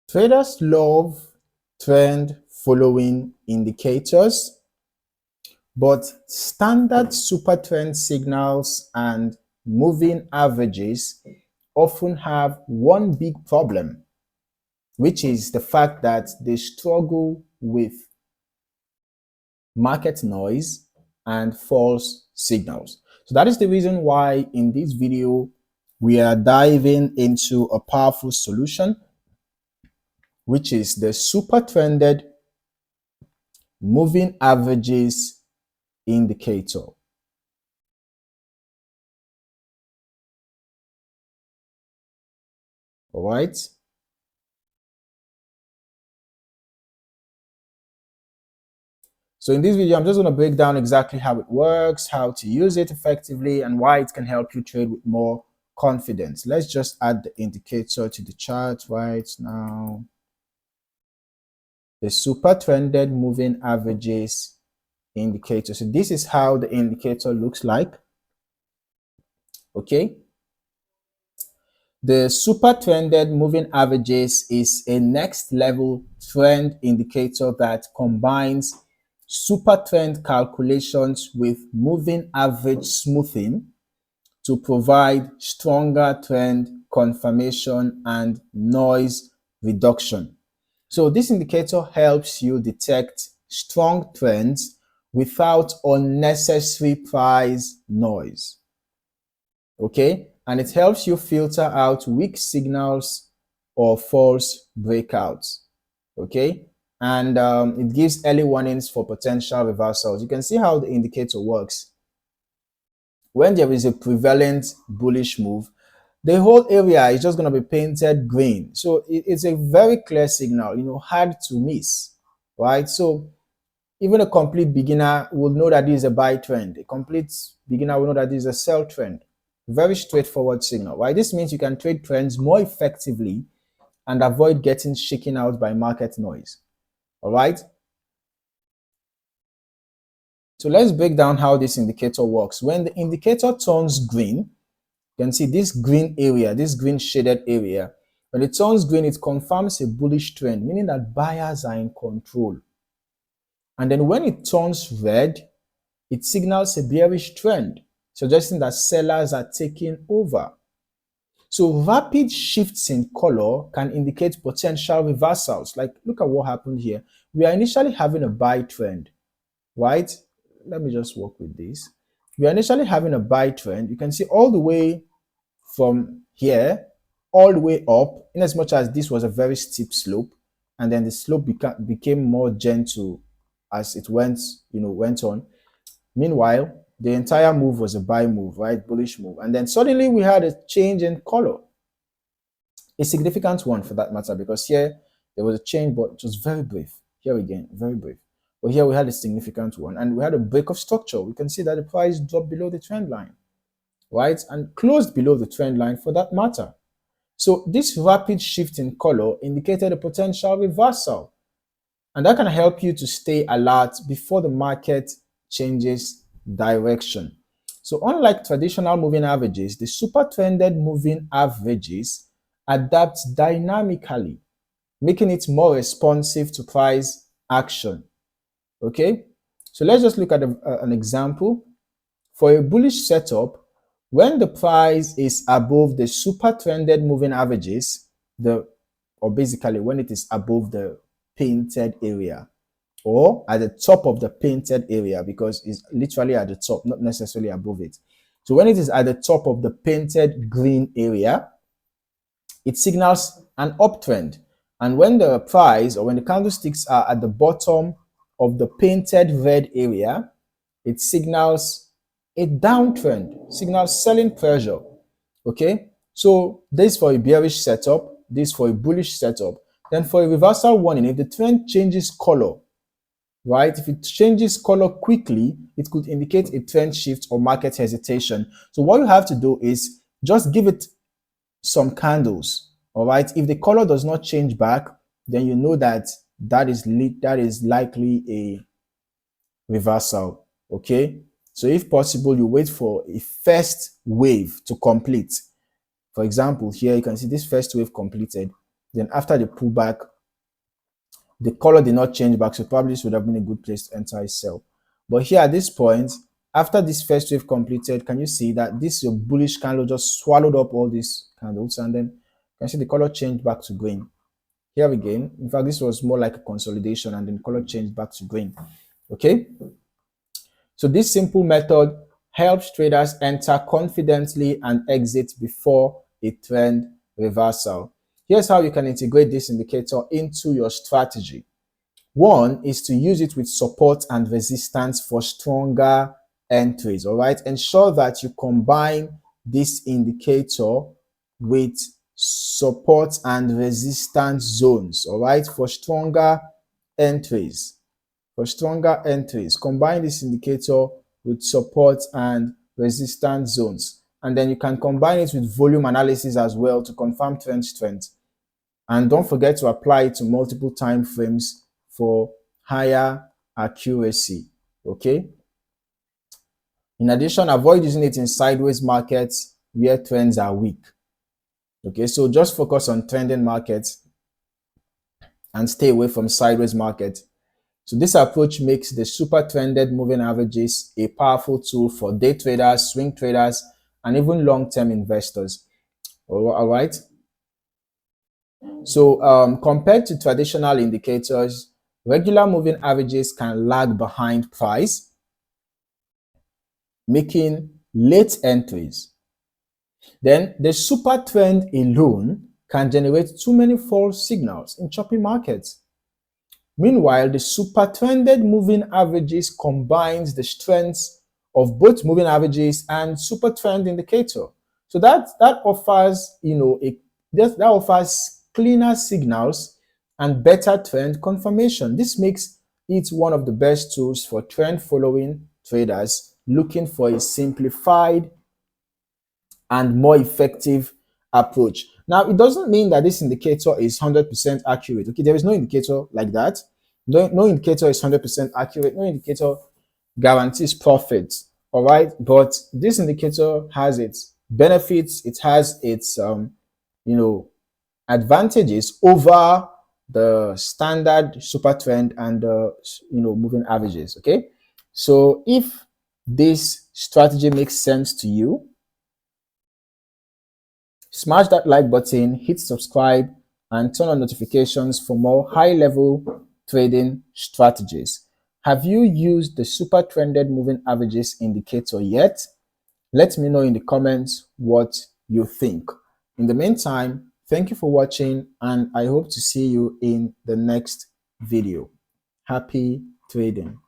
Traders love trend following indicators, but standard super trend signals and moving averages often have one big problem, which is the fact that they struggle with market noise and false signals. So that is the reason why in this video we are diving into a powerful solution, which is the Supertrended Moving Averages Indicator. All right. So in this video, I'm just going to break down exactly how it works, how to use it effectively, and why it can help you trade with more confidence. Let's just add the indicator to the chart right now. The Supertrended Moving Averages Indicator. So this is how the indicator looks like. Okay. The Supertrended Moving Averages is a next level trend indicator that combines super trend calculations with moving average smoothing to provide stronger trend confirmation and noise reduction. So this indicator helps you detect strong trends without unnecessary price noise. Okay, and it helps you filter out weak signals or false breakouts. Okay, and it gives early warnings for potential reversals. You can see how the indicator works. When there is a prevalent bullish move, the whole area is just going to be painted green. So it's a very clear signal, hard to miss, right? So even a complete beginner will know that this is a buy trend. A complete beginner will know that this is a sell trend. Very straightforward signal, right? This means you can trade trends more effectively and avoid getting shaken out by market noise. All right. So let's break down how this indicator works. When the indicator turns green, you can see this green area, this green shaded area. When it turns green, it confirms a bullish trend, meaning that buyers are in control. And then when it turns red, it signals a bearish trend, suggesting that sellers are taking over. So rapid shifts in color can indicate potential reversals. Like, look at what happened here. We are initially having a buy trend, right? Let me just work with this. We are initially having a buy trend. You can see all the way from here, all the way up, in as much as this was a very steep slope, and then the slope became more gentle as it went on. Meanwhile, the entire move was a buy move, right? Bullish move. And then suddenly we had a change in color. A significant one for that matter, because here there was a change, but it was very brief. Here again, very brief. But here we had a significant one, and we had a break of structure. We can see that the price dropped below the trend line, right? And closed below the trend line for that matter. So this rapid shift in color indicated a potential reversal. And that can help you to stay alert before the market changes direction. So unlike traditional moving averages, the Supertrended Moving Averages adapt dynamically, making it more responsive to price action. Okay, so let's just look at an example. For a bullish setup, when the price is above the Supertrended Moving Averages, or basically when it is above the painted area, or at the top of the painted area, because it's literally at the top, not necessarily above it. So when it is at the top of the painted green area, it signals an uptrend. And when the price, or when the candlesticks are at the bottom of the painted red area, it signals a downtrend, signals selling pressure. Okay, so this for a bearish setup, this for a bullish setup. Then for a reversal warning, if the trend changes color, right? If it changes color quickly, it could indicate a trend shift or market hesitation. So what you have to do is just give it some candles, all right? If the color does not change back, then you know that that is likely a reversal, okay? So if possible, you wait for a first wave to complete. For example, here you can see this first wave completed. Then after the pullback, the color did not change back, so probably this would have been a good place to enter a sell. But here at this point, after this first wave completed, can you see that this your bullish candle just swallowed up all these candles, and then you can see the color changed back to green. Here again, in fact, this was more like a consolidation, and then the color changed back to green. Okay, so this simple method helps traders enter confidently and exit before a trend reversal. Here's how you can integrate this indicator into your strategy. One is to use it with support and resistance for stronger entries. All right, ensure that you combine this indicator with support and resistance zones. All right, for stronger entries. For stronger entries, combine this indicator with support and resistance zones, and then you can combine it with volume analysis as well to confirm trend strength. And don't forget to apply it to multiple time frames for higher accuracy. Okay. In addition, avoid using it in sideways markets where trends are weak. Okay, so just focus on trending markets and stay away from sideways markets. So this approach makes the Supertrended Moving Averages a powerful tool for day traders, swing traders, and even long-term investors. All right. So compared to traditional indicators, regular moving averages can lag behind price, making late entries. Then the super trend alone can generate too many false signals in choppy markets. Meanwhile, the Supertrended Moving Averages combines the strengths of both moving averages and super trend indicator. So that offers, that offers cleaner signals and better trend confirmation. This makes it one of the best tools for trend following traders looking for a simplified and more effective approach. Now, it doesn't mean that this indicator is 100% accurate. Okay, there is no indicator like that. No indicator is 100% accurate. No indicator guarantees profit. All right, but this indicator has its benefits. It has its advantages over the standard super trend and moving averages. Okay, so if this strategy makes sense to you, smash that like button, hit subscribe, and turn on notifications for more high-level trading strategies. Have you used the Supertrended Moving Averages indicator yet? Let me know in the comments what you think. In the meantime, thank you for watching, and I hope to see you in the next video. Happy trading.